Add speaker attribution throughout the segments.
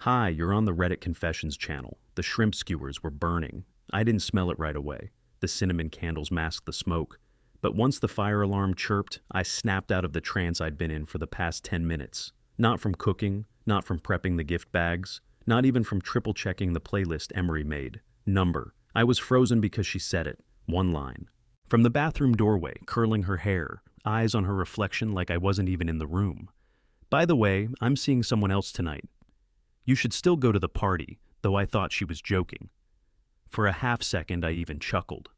Speaker 1: Hi, you're on the Reddit Confessions channel. The shrimp skewers were burning. I didn't smell it right away. The cinnamon candles masked the smoke. But once the fire alarm chirped, I snapped out of the trance I'd been in for the past 10 minutes. Not from cooking, not from prepping the gift bags, not even from triple checking the playlist Emery made. Number. I was frozen because she said it. One line. From the bathroom doorway, curling her hair, eyes on her reflection like I wasn't even in the room. By the way, I'm seeing someone else tonight. You should still go to the party, though I thought she was joking. For a half second, I even chuckled.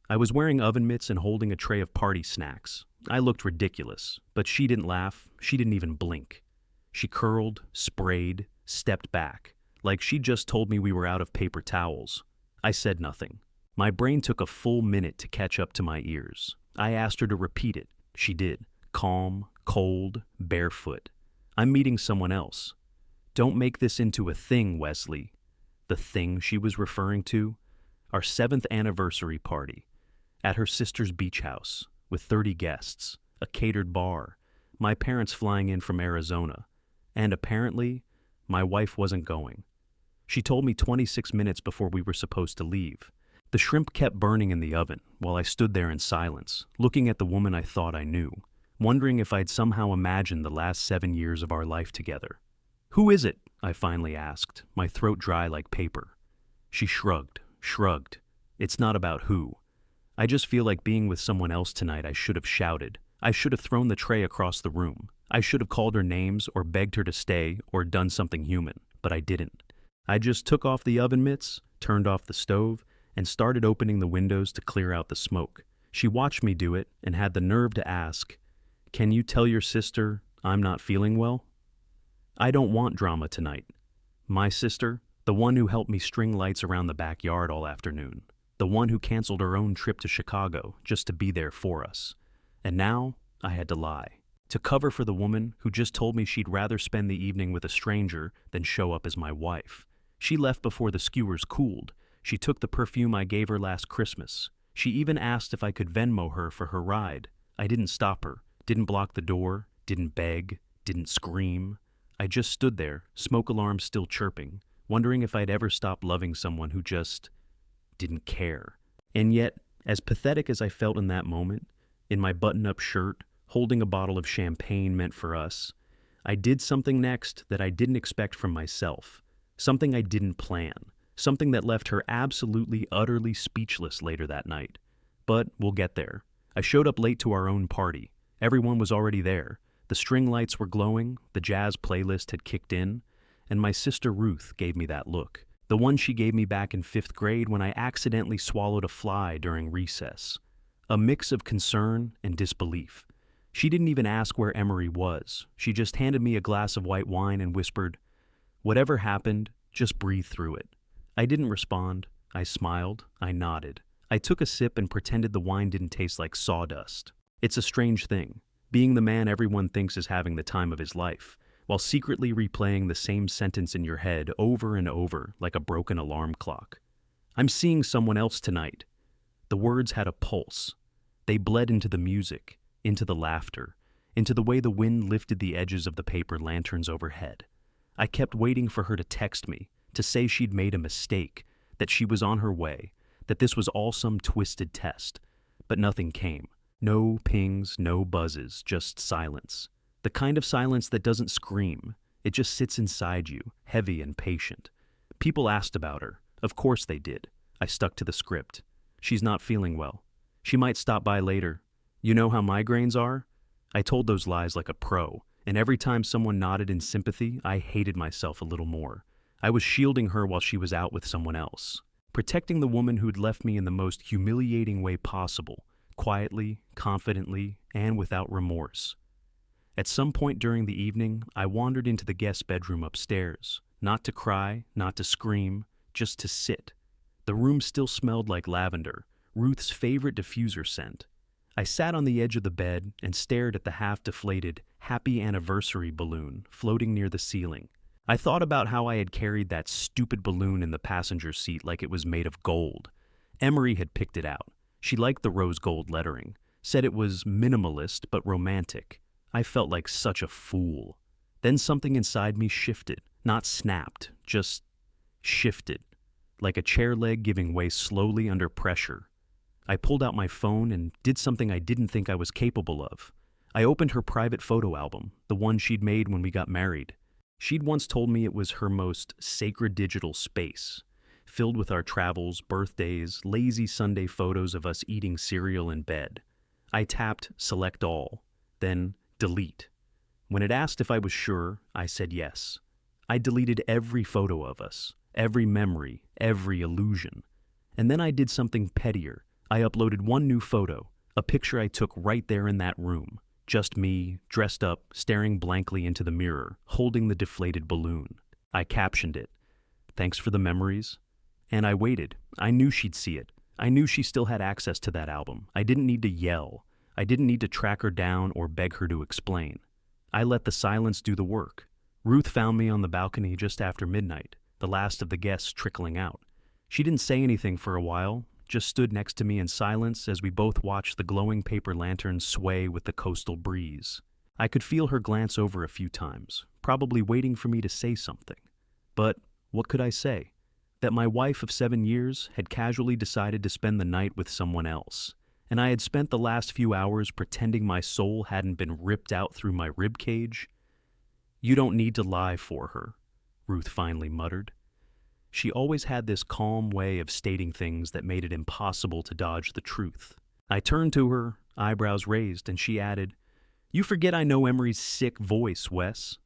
Speaker 1: I was wearing oven mitts and holding a tray of party snacks. I looked ridiculous, but she didn't laugh, she didn't even blink. She curled, sprayed, stepped back, like she just told me we were out of paper towels. I said nothing. My brain took a full minute to catch up to my ears. I asked her to repeat it. She did. Calm, cold, barefoot. I'm meeting someone else. Don't make this into a thing, Wesley. The thing she was referring to? Our 7th anniversary party. At her sister's beach house, with 30 guests, a catered bar, my parents flying in from Arizona. And apparently, my wife wasn't going. She told me 26 minutes before we were supposed to leave. The shrimp kept burning in the oven while I stood there in silence, looking at the woman I thought I knew, wondering if I'd somehow imagined the last 7 years of our life together. "Who is it?" I finally asked, my throat dry like paper. She shrugged. It's not about who. I just feel like being with someone else tonight. I should have shouted. I should have thrown the tray across the room. I should have called her names or begged her to stay or done something human, but I didn't. I just took off the oven mitts, turned off the stove, and started opening the windows to clear out the smoke. She watched me do it and had the nerve to ask, "Can you tell your sister I'm not feeling well?" I don't want drama tonight. My sister, the one who helped me string lights around the backyard all afternoon, the one who canceled her own trip to Chicago just to be there for us. And now I had to lie, to cover for the woman who just told me she'd rather spend the evening with a stranger than show up as my wife. She left before the skewers cooled. She took the perfume I gave her last Christmas. She even asked if I could Venmo her for her ride. I didn't stop her, didn't block the door, didn't beg, didn't scream. I just stood there, smoke alarm still chirping, wondering if I'd ever stop loving someone who just didn't care. And yet, as pathetic as I felt in that moment, in my button-up shirt, holding a bottle of champagne meant for us, I did something next that I didn't expect from myself, something I didn't plan, something that left her absolutely, utterly speechless later that night. But we'll get there. I showed up late to our own party. Everyone was already there. The string lights were glowing, the jazz playlist had kicked in, and my sister Ruth gave me that look. The one she gave me back in 5th grade when I accidentally swallowed a fly during recess. A mix of concern and disbelief. She didn't even ask where Emery was. She just handed me a glass of white wine and whispered, "Whatever happened, just breathe through it." I didn't respond. I smiled. I nodded. I took a sip and pretended the wine didn't taste like sawdust. It's a strange thing, being the man everyone thinks is having the time of his life, while secretly replaying the same sentence in your head over and over like a broken alarm clock. "I'm seeing someone else tonight." The words had a pulse. They bled into the music, into the laughter, into the way the wind lifted the edges of the paper lanterns overhead. I kept waiting for her to text me, to say she'd made a mistake, that she was on her way, that this was all some twisted test. But nothing came. No pings, no buzzes, just silence. The kind of silence that doesn't scream. It just sits inside you, heavy and patient. People asked about her. Of course they did. I stuck to the script. She's not feeling well. She might stop by later. You know how migraines are? I told those lies like a pro, and every time someone nodded in sympathy, I hated myself a little more. I was shielding her while she was out with someone else. Protecting the woman who'd left me in the most humiliating way possible, quietly, confidently, and without remorse. At some point during the evening, I wandered into the guest bedroom upstairs, not to cry, not to scream, just to sit. The room still smelled like lavender, Ruth's favorite diffuser scent. I sat on the edge of the bed and stared at the half-deflated happy anniversary balloon floating near the ceiling. I thought about how I had carried that stupid balloon in the passenger seat like it was made of gold. Emery had picked it out. She liked the rose gold lettering, said it was minimalist but romantic. I felt like such a fool. Then something inside me shifted. Not snapped, just shifted, like a chair leg giving way slowly under pressure. I pulled out my phone and did something I didn't think I was capable of. I opened her private photo album, the one she'd made when we got married. She'd once told me it was her most sacred digital space, filled with our travels, birthdays, lazy Sunday photos of us eating cereal in bed. I tapped Select All, then Delete. When it asked if I was sure, I said yes. I deleted every photo of us, every memory, every illusion. And then I did something pettier. I uploaded one new photo, a picture I took right there in that room. Just me, dressed up, staring blankly into the mirror, holding the deflated balloon. I captioned it, "Thanks for the memories." And I waited. I knew she'd see it. I knew she still had access to that album. I didn't need to yell. I didn't need to track her down or beg her to explain. I let the silence do the work. Ruth found me on the balcony just after midnight, the last of the guests trickling out. She didn't say anything for a while, just stood next to me in silence as we both watched the glowing paper lanterns sway with the coastal breeze. I could feel her glance over a few times, probably waiting for me to say something. But what could I say? That my wife of 7 years had casually decided to spend the night with someone else, and I had spent the last few hours pretending my soul hadn't been ripped out through my ribcage? "You don't need to lie for her," Ruth finally muttered. She always had this calm way of stating things that made it impossible to dodge the truth. I turned to her, eyebrows raised, and she added, "You forget I know Emery's sick voice, Wes.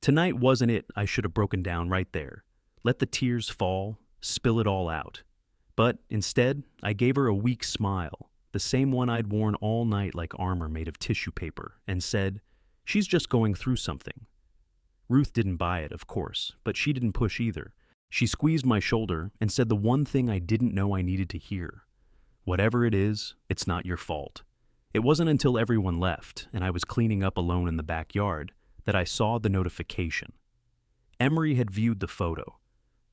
Speaker 1: Tonight wasn't it I should have broken down right there. Let the tears fall, spill it all out." But instead, I gave her a weak smile, the same one I'd worn all night like armor made of tissue paper, and said, "She's just going through something." Ruth didn't buy it, of course, but she didn't push either. She squeezed my shoulder and said the one thing I didn't know I needed to hear. "Whatever it is, it's not your fault." It wasn't until everyone left and I was cleaning up alone in the backyard that I saw the notification. Emery had viewed the photo,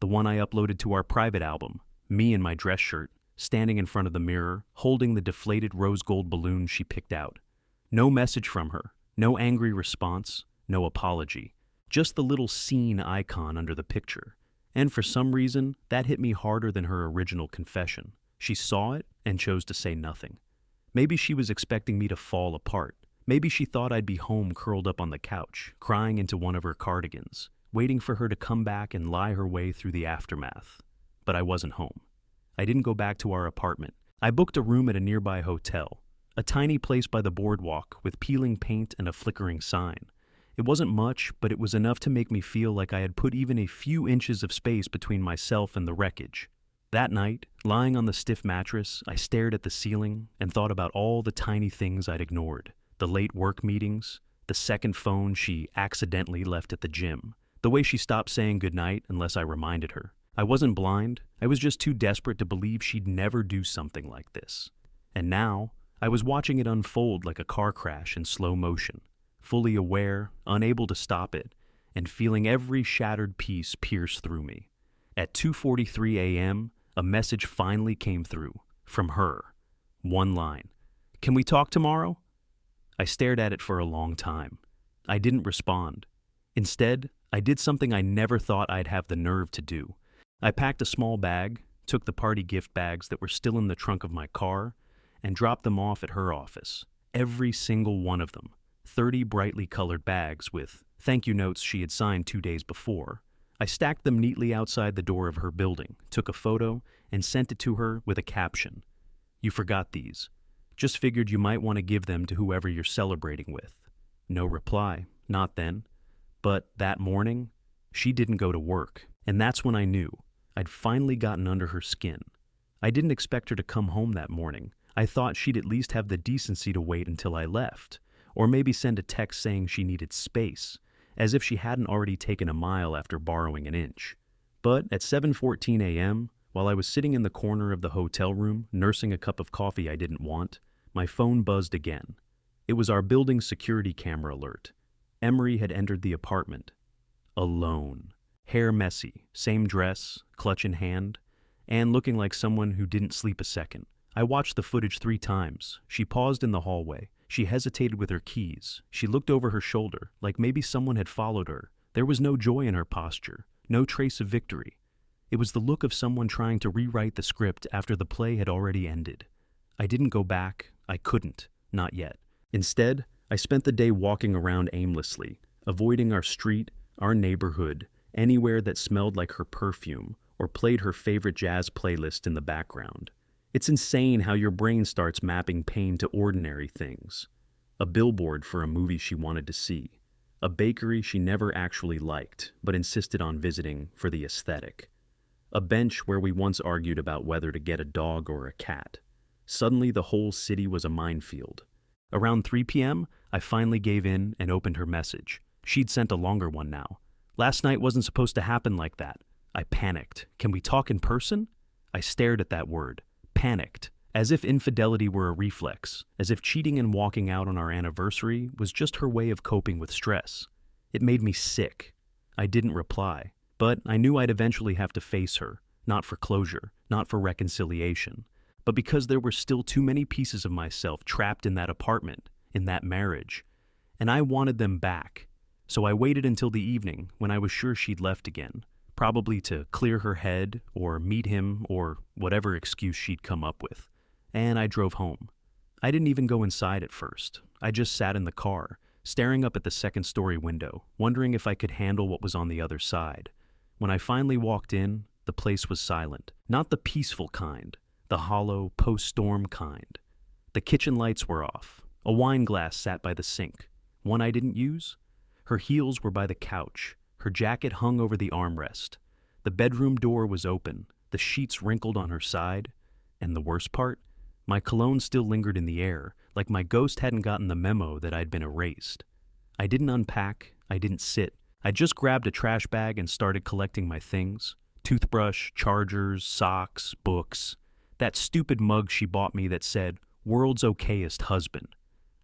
Speaker 1: the one I uploaded to our private album, me in my dress shirt, standing in front of the mirror, holding the deflated rose gold balloon she picked out. No message from her, no angry response, no apology, just the little scene icon under the picture. And for some reason, that hit me harder than her original confession. She saw it and chose to say nothing. Maybe she was expecting me to fall apart. Maybe she thought I'd be home curled up on the couch, crying into one of her cardigans, waiting for her to come back and lie her way through the aftermath. But I wasn't home. I didn't go back to our apartment. I booked a room at a nearby hotel, a tiny place by the boardwalk with peeling paint and a flickering sign. It wasn't much, but it was enough to make me feel like I had put even a few inches of space between myself and the wreckage. That night, lying on the stiff mattress, I stared at the ceiling and thought about all the tiny things I'd ignored. The late work meetings, the second phone she accidentally left at the gym, the way she stopped saying goodnight unless I reminded her. I wasn't blind, I was just too desperate to believe she'd never do something like this. And now, I was watching it unfold like a car crash in slow motion. Fully aware, unable to stop it, and feeling every shattered piece pierce through me. At 2:43 a.m., a message finally came through, from her. One line. "Can we talk tomorrow?" I stared at it for a long time. I didn't respond. Instead, I did something I never thought I'd have the nerve to do. I packed a small bag, took the party gift bags that were still in the trunk of my car, and dropped them off at her office. Every single one of them. 30 brightly colored bags with thank you notes she had signed 2 days before. I stacked them neatly outside the door of her building, took a photo, and sent it to her with a caption. "You forgot these. Just figured you might want to give them to whoever you're celebrating with." No reply, not then. But that morning, she didn't go to work, and that's when I knew I'd finally gotten under her skin. I didn't expect her to come home that morning. I thought she'd at least have the decency to wait until I left. Or maybe send a text saying she needed space, as if she hadn't already taken a mile after borrowing an inch. But at 7:14 a.m., while I was sitting in the corner of the hotel room, nursing a cup of coffee I didn't want, my phone buzzed again. It was our building's security camera alert. Emery had entered the apartment. Alone. Hair messy, same dress, clutch in hand, and looking like someone who didn't sleep a second. I watched the footage 3 times. She paused in the hallway. She hesitated with her keys. She looked over her shoulder, like maybe someone had followed her, There was no joy in her posture, no trace of victory. It was the look of someone trying to rewrite the script after the play had already ended. I didn't go back. I couldn't. Not yet. Instead, I spent the day walking around aimlessly, avoiding our street, our neighborhood, anywhere that smelled like her perfume or played her favorite jazz playlist in the background. It's insane how your brain starts mapping pain to ordinary things. A billboard for a movie she wanted to see. A bakery she never actually liked, but insisted on visiting for the aesthetic. A bench where we once argued about whether to get a dog or a cat. Suddenly the whole city was a minefield. Around 3 p.m., I finally gave in and opened her message. She'd sent a longer one now. Last night wasn't supposed to happen like that. I panicked. Can we talk in person? I stared at that word. Panicked. As if infidelity were a reflex. As if cheating and walking out on our anniversary was just her way of coping with stress. It made me sick. I didn't reply. But I knew I'd eventually have to face her. Not for closure. Not for reconciliation. But because there were still too many pieces of myself trapped in that apartment, in that marriage. And I wanted them back. So I waited until the evening when I was sure she'd left again, probably to clear her head or meet him or whatever excuse she'd come up with. And I drove home. I didn't even go inside at first. I just sat in the car, staring up at the second-story window, wondering if I could handle what was on the other side. When I finally walked in, the place was silent. Not the peaceful kind, the hollow, post-storm kind. The kitchen lights were off. A wine glass sat by the sink. One I didn't use? Her heels were by the couch. Her jacket hung over the armrest. The bedroom door was open, the sheets wrinkled on her side. And the worst part? My cologne still lingered in the air, like my ghost hadn't gotten the memo that I'd been erased. I didn't unpack. I didn't sit. I just grabbed a trash bag and started collecting my things. Toothbrush, chargers, socks, books. That stupid mug she bought me that said, "World's okayest husband."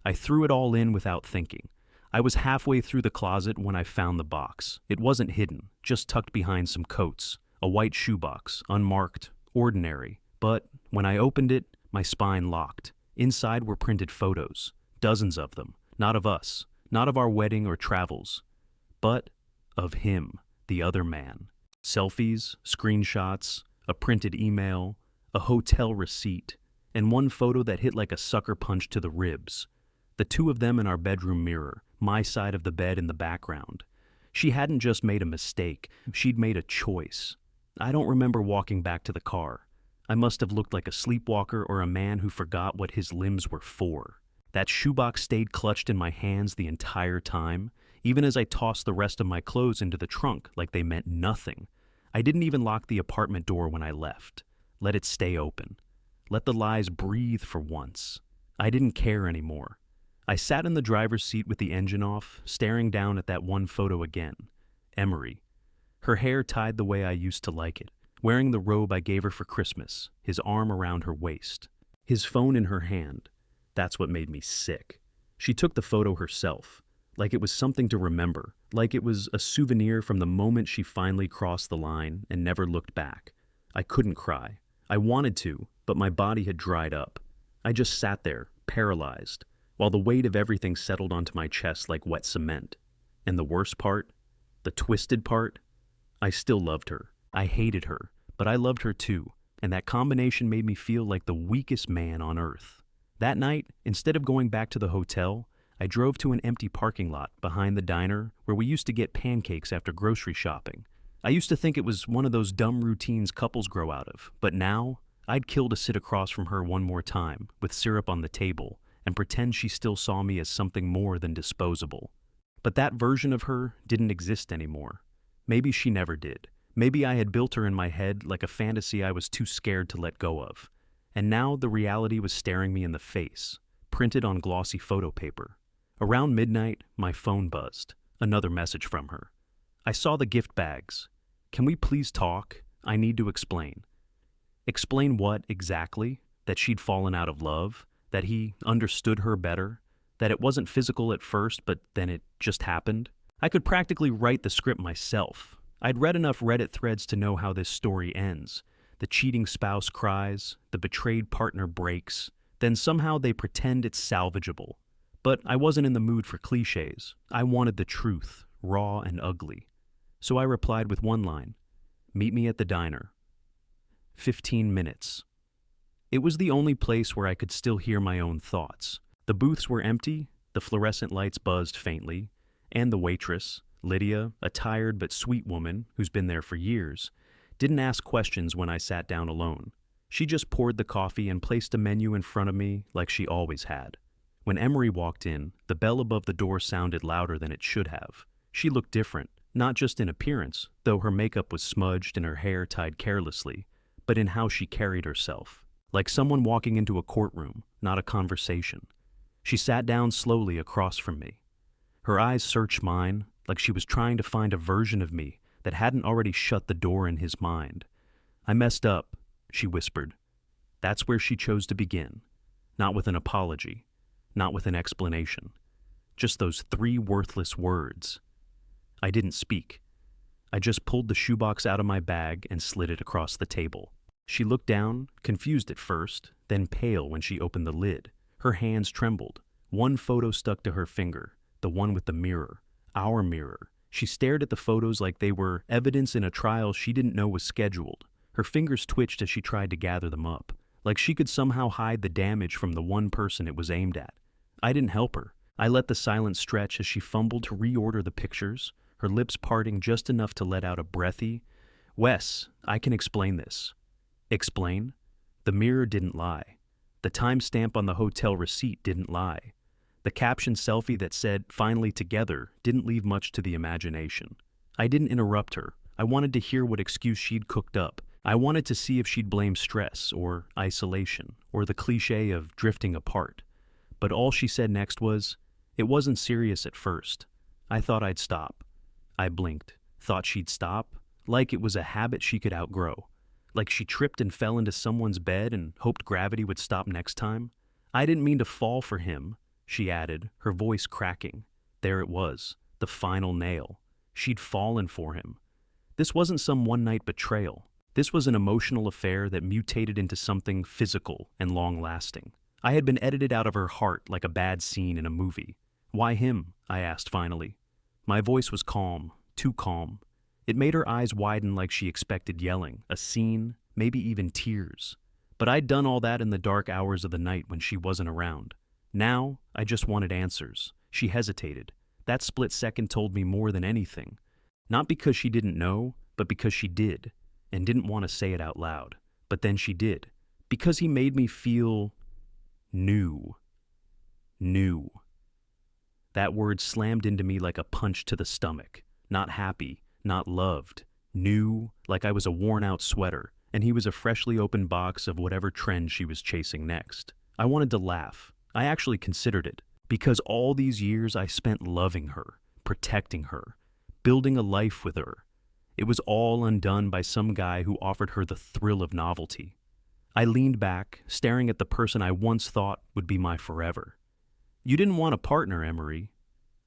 Speaker 1: I threw it all in without thinking. I was halfway through the closet when I found the box. It wasn't hidden, just tucked behind some coats. A white shoebox, unmarked, ordinary. But when I opened it, my spine locked. Inside were printed photos, dozens of them. Not of us, not of our wedding or travels, but of him, the other man. Selfies, screenshots, a printed email, a hotel receipt, and one photo that hit like a sucker punch to the ribs. The two of them in our bedroom mirror, my side of the bed in the background. She hadn't just made a mistake, she'd made a choice. I don't remember walking back to the car. I must have looked like a sleepwalker or a man who forgot what his limbs were for. That shoebox stayed clutched in my hands the entire time, even as I tossed the rest of my clothes into the trunk like they meant nothing. I didn't even lock the apartment door when I left. Let it stay open. Let the lies breathe for once. I didn't care anymore. I sat in the driver's seat with the engine off, staring down at that one photo again. Emery. Her hair tied the way I used to like it, wearing the robe I gave her for Christmas, his arm around her waist. His phone in her hand. That's what made me sick. She took the photo herself, like it was something to remember, like it was a souvenir from the moment she finally crossed the line and never looked back. I couldn't cry. I wanted to, but my body had dried up. I just sat there, paralyzed, while the weight of everything settled onto my chest like wet cement. And the worst part, the twisted part, I still loved her. I hated her, but I loved her too, and that combination made me feel like the weakest man on earth. That night, instead of going back to the hotel, I drove to an empty parking lot behind the diner where we used to get pancakes after grocery shopping. I used to think it was one of those dumb routines couples grow out of, but now, I'd kill to sit across from her one more time, with syrup on the table, and pretend she still saw me as something more than disposable. But that version of her didn't exist anymore. Maybe she never did. Maybe I had built her in my head like a fantasy I was too scared to let go of. And now the reality was staring me in the face, printed on glossy photo paper. Around midnight, my phone buzzed. Another message from her. I saw the gift bags. Can we please talk? I need to explain. Explain what, exactly? That she'd fallen out of love? That he understood her better? That it wasn't physical at first, but then it just happened? I could practically write the script myself. I'd read enough Reddit threads to know how this story ends. The cheating spouse cries, the betrayed partner breaks, then somehow they pretend it's salvageable. But I wasn't in the mood for cliches. I wanted the truth, raw and ugly. So I replied with one line, "Meet me at the diner." 15 minutes. It was the only place where I could still hear my own thoughts. The booths were empty, the fluorescent lights buzzed faintly, and the waitress, Lydia, a tired but sweet woman who's been there for years, didn't ask questions when I sat down alone. She just poured the coffee and placed a menu in front of me like she always had. When Emery walked in, the bell above the door sounded louder than it should have. She looked different, not just in appearance, though her makeup was smudged and her hair tied carelessly, but in how she carried herself. Like someone walking into a courtroom, not a conversation. She sat down slowly across from me. Her eyes searched mine, like she was trying to find a version of me that hadn't already shut the door in his mind. "I messed up," she whispered. That's where she chose to begin. Not with an apology, not with an explanation. Just those 3 worthless words. I didn't speak. I just pulled the shoebox out of my bag and slid it across the table. She looked down, confused at first, then pale when she opened the lid. Her hands trembled. One photo stuck to her finger, the one with the mirror, our mirror. She stared at the photos like they were evidence in a trial she didn't know was scheduled. Her fingers twitched as she tried to gather them up, like she could somehow hide the damage from the one person it was aimed at. I didn't help her. I let the silence stretch as she fumbled to reorder the pictures, her lips parting just enough to let out a breathy, "Wes, I can explain this." Explain? The mirror didn't lie. The timestamp on the hotel receipt didn't lie. The caption selfie that said, "Finally together," didn't leave much to the imagination. I didn't interrupt her. I wanted to hear what excuse she'd cooked up. I wanted to see if she'd blame stress, or isolation, or the cliche of drifting apart. But all she said next was, "It wasn't serious at first. I thought I'd stop." I blinked. Thought she'd stop? Like it was a habit she could outgrow. Like she tripped and fell into someone's bed and hoped gravity would stop next time. "I didn't mean to fall for him," she added, her voice cracking. There it was, the final nail. She'd fallen for him. This wasn't some one-night betrayal. This was an emotional affair that mutated into something physical and long-lasting. I had been edited out of her heart like a bad scene in a movie. "Why him?" I asked finally. My voice was calm, too calm. It made her eyes widen like she expected yelling, a scene, maybe even tears. But I'd done all that in the dark hours of the night when she wasn't around. Now, I just wanted answers. She hesitated. That split second told me more than anything. Not because she didn't know, but because she did, and didn't want to say it out loud. But then she did. Because he made me feel new. New. That word slammed into me like a punch to the stomach. Not happy, not loved. New, like I was a worn-out sweater, and he was a freshly opened box of whatever trend she was chasing next. I wanted to laugh. I actually considered it, because all these years I spent loving her, protecting her, building a life with her. It was all undone by some guy who offered her the thrill of novelty. I leaned back, staring at the person I once thought would be my forever. "You didn't want a partner, Emery.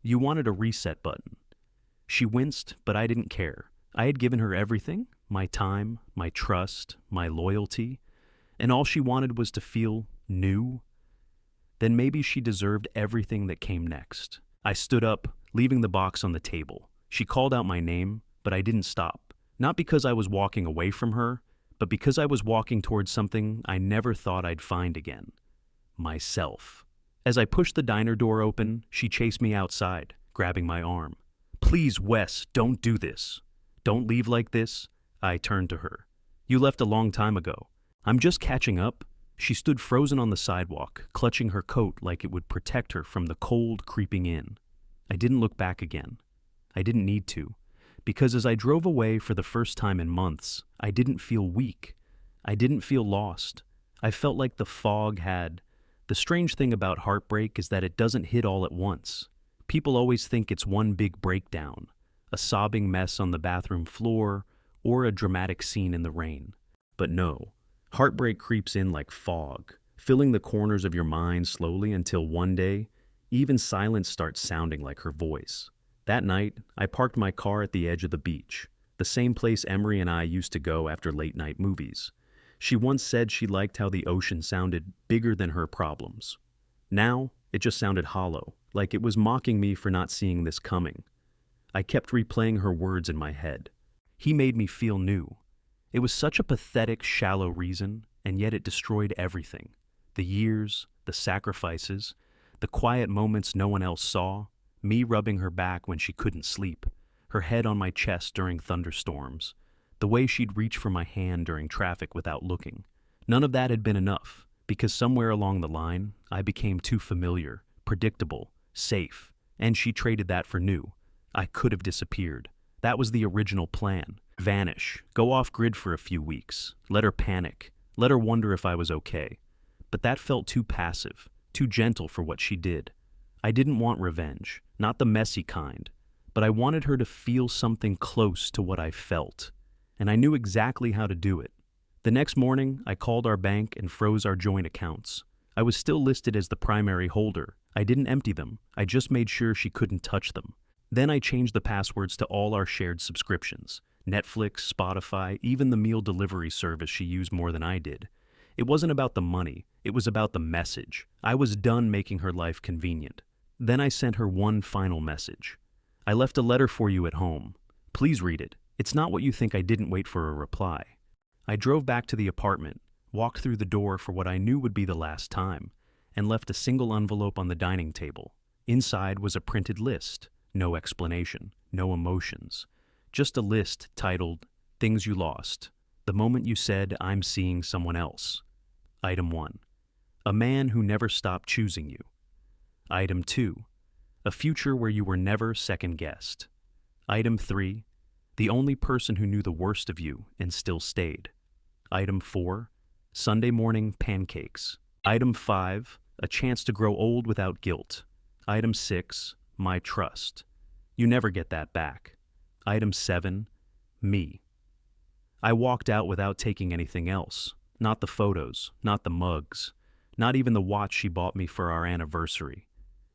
Speaker 1: You wanted a reset button." She winced, but I didn't care. I had given her everything, my time, my trust, my loyalty, and all she wanted was to feel new. Then maybe she deserved everything that came next. I stood up, leaving the box on the table. She called out my name, but I didn't stop. Not because I was walking away from her, but because I was walking towards something I never thought I'd find again. Myself. As I pushed the diner door open, she chased me outside, grabbing my arm. "Please, Wes, don't do this. Don't leave like this." I turned to her. "You left a long time ago. I'm just catching up." She stood frozen on the sidewalk, clutching her coat like it would protect her from the cold creeping in. I didn't look back again. I didn't need to, because as I drove away for the first time in months, I didn't feel weak. I didn't feel lost. I felt like the fog had. The strange thing about heartbreak is that it doesn't hit all at once. People always think it's one big breakdown, a sobbing mess on the bathroom floor, or a dramatic scene in the rain. But no, heartbreak creeps in like fog, filling the corners of your mind slowly until one day, even silence starts sounding like her voice. That night, I parked my car at the edge of the beach, the same place Emery and I used to go after late-night movies. She once said she liked how the ocean sounded bigger than her problems. Now, it just sounded hollow, like it was mocking me for not seeing this coming. I kept replaying her words in my head. He made me feel new. It was such a pathetic, shallow reason, and yet it destroyed everything. The years, the sacrifices, the quiet moments no one else saw, me rubbing her back when she couldn't sleep, her head on my chest during thunderstorms, the way she'd reach for my hand during traffic without looking. None of that had been enough, because somewhere along the line, I became too familiar, predictable, safe, and she traded that for new. I could have disappeared. That was the original plan. Vanish, go off grid for a few weeks, let her panic, let her wonder if I was okay. But that felt too passive, too gentle for what she did. I didn't want revenge, not the messy kind, but I wanted her to feel something close to what I felt, and I knew exactly how to do it. The next morning, I called our bank and froze our joint accounts. I was still listed as the primary holder. I didn't empty them, I just made sure she couldn't touch them. Then I changed the passwords to all our shared subscriptions. Netflix, Spotify, even the meal delivery service she used more than I did. It wasn't about the money, it was about the message. I was done making her life convenient. Then I sent her one final message. I left a letter for you at home. Please read it. It's not what you think. I didn't wait for a reply. I drove back to the apartment, walked through the door for what I knew would be the last time, and left a single envelope on the dining table. Inside was a printed list. No explanation, no emotions. Just a list titled, Things You Lost. The moment you said, I'm seeing someone else. Item 1. A man who never stopped choosing you. Item 2. A future where you were never second-guessed. Item 3. The only person who knew the worst of you and still stayed. Item 4. Sunday morning pancakes. Item 5. A chance to grow old without guilt. Item 6. My trust. You never get that back. Item 7. Me. I walked out without taking anything else. Not the photos, not the mugs, not even the watch she bought me for our anniversary.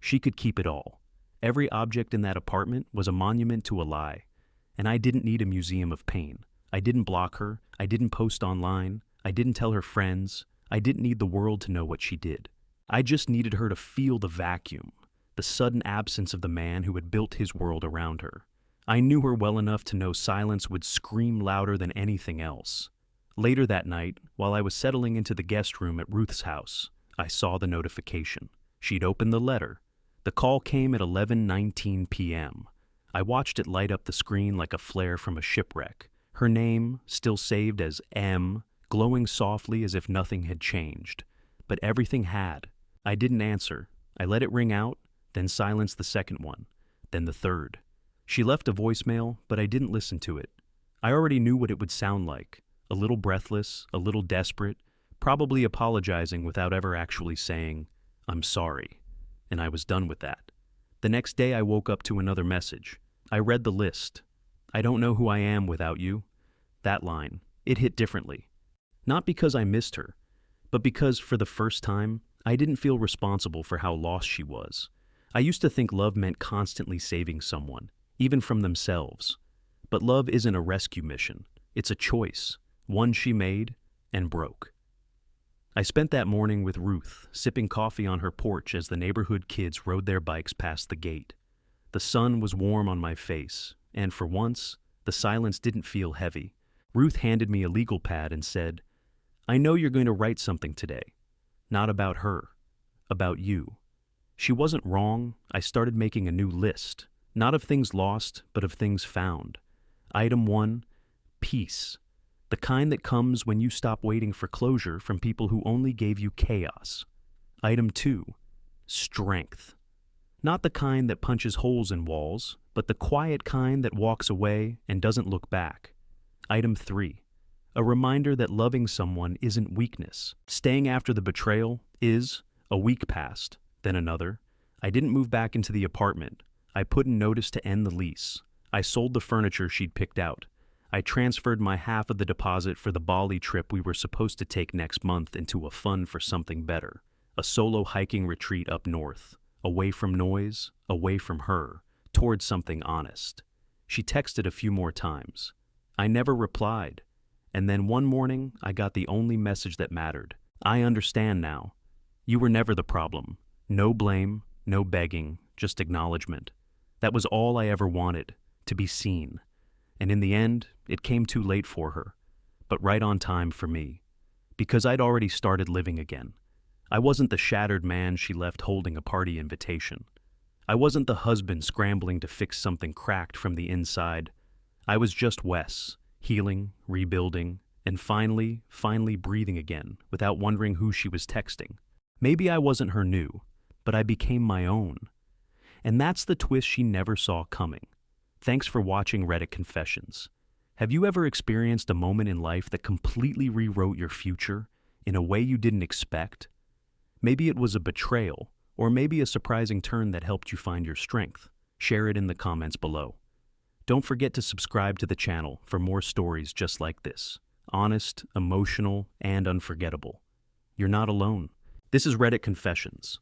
Speaker 1: She could keep it all. Every object in that apartment was a monument to a lie, and I didn't need a museum of pain. I didn't block her, I didn't post online, I didn't tell her friends, I didn't need the world to know what she did. I just needed her to feel the vacuum, the sudden absence of the man who had built his world around her. I knew her well enough to know silence would scream louder than anything else. Later that night, while I was settling into the guest room at Ruth's house, I saw the notification. She'd opened the letter. The call came at 11:19 p.m. I watched it light up the screen like a flare from a shipwreck. Her name, still saved as M, glowing softly as if nothing had changed. But everything had. I didn't answer. I let it ring out, then silenced the second one, then the third. She left a voicemail, but I didn't listen to it. I already knew what it would sound like. A little breathless, a little desperate, probably apologizing without ever actually saying, I'm sorry. And I was done with that. The next day I woke up to another message. I read the list. I don't know who I am without you. That line, it hit differently. Not because I missed her, but because, for the first time, I didn't feel responsible for how lost she was. I used to think love meant constantly saving someone, even from themselves. But love isn't a rescue mission. It's a choice, one she made and broke. I spent that morning with Ruth, sipping coffee on her porch as the neighborhood kids rode their bikes past the gate. The sun was warm on my face, and for once, the silence didn't feel heavy. Ruth handed me a legal pad and said, I know you're going to write something today. Not about her, about you. She wasn't wrong. I started making a new list, not of things lost, but of things found. Item 1, peace. The kind that comes when you stop waiting for closure from people who only gave you chaos. Item 2, strength. Not the kind that punches holes in walls, but the quiet kind that walks away and doesn't look back. Item 3, a reminder that loving someone isn't weakness. Staying after the betrayal is. A week passed, then another. I didn't move back into the apartment. I put in notice to end the lease. I sold the furniture she'd picked out. I transferred my half of the deposit for the Bali trip we were supposed to take next month into a fund for something better. A solo hiking retreat up north. Away from noise, away from her, towards something honest. She texted a few more times. I never replied. And then one morning, I got the only message that mattered. I understand now. You were never the problem. No blame, no begging, just acknowledgement. That was all I ever wanted. to be seen. And in the end, it came too late for her, but right on time for me. Because I'd already started living again. I wasn't the shattered man she left holding a party invitation. I wasn't the husband scrambling to fix something cracked from the inside. I was just Wes, healing, rebuilding, and finally breathing again without wondering who she was texting. Maybe I wasn't her new, but I became my own. And that's the twist she never saw coming. Thanks for watching Reddit Confessions. Have you ever experienced a moment in life that completely rewrote your future in a way you didn't expect? Maybe it was a betrayal, or maybe a surprising turn that helped you find your strength. Share it in the comments below. Don't forget to subscribe to the channel for more stories just like this. Honest, emotional, and unforgettable. You're not alone. This is Reddit Confessions.